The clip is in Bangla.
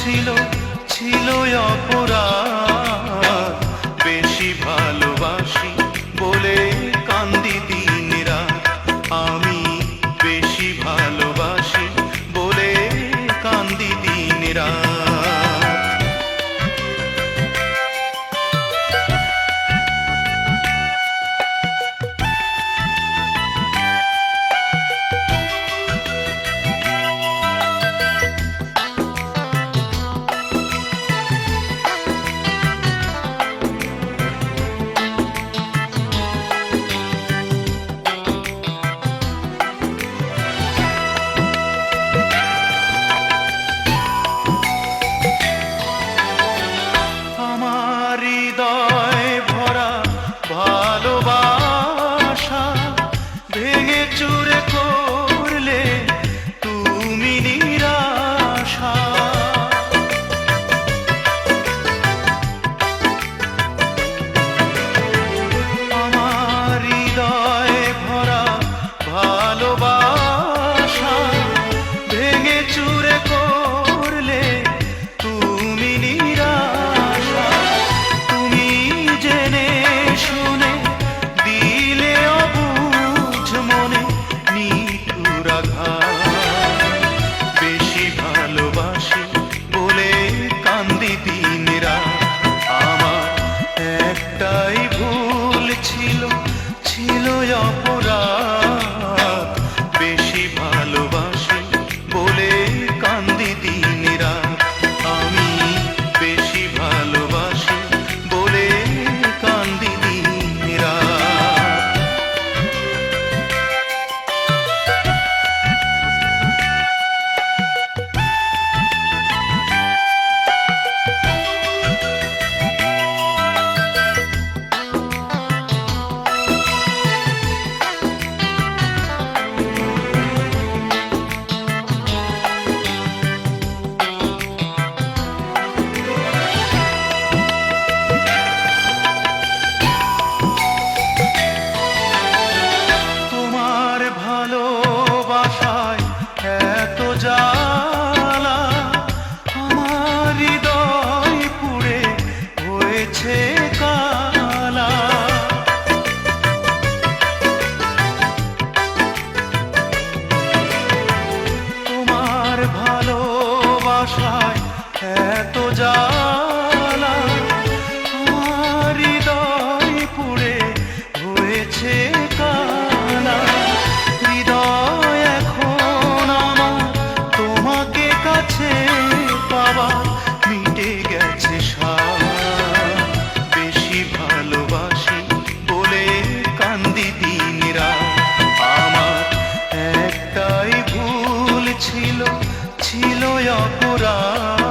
ছিল ছিল অপরাধ, বেশি ভালোবাসি বলে কান্দি দিন রাত। আমি বেশি ভালোবাসি বলে কান্দি দিন রাত। হৃদয় ভরা ভালোবাসা ভেঙে চুরে করলে তুমি নিরাশা। আমার হৃদয় ভরা ভালোবাসা ভেঙে চুরে করলে তুমি নিরাশা। শুনে দিলে অবুঝ মনে নিঠুর আঘাত, বেশি ভালোবাসি বলে কান্দি দিন রাত। আমার একটাই ভুল ছিল ছিল অপরাধ, বেশি ভালোবাসি বলে কান্দি দিন রাত। আমি বেশি ভালোবাসি বলে কান্দি দিন রাত। ভালোবাসায় এত জ্বালা, আমার হৃদয় পুড়ে হয়েছে কালা। তোমার ভালোবাসায় এত জ্বালা, আমার হৃদয় পুড়ে হয়েছে কালা। হৃদয় এখন আমার তোমাকে কাছে পাওয়া মিটে গেছে সার, বেশি ভালোবাসি বলে কান্দি দিন রাত। আমার একটাই ভুল ছিল ছিল অপরাধ,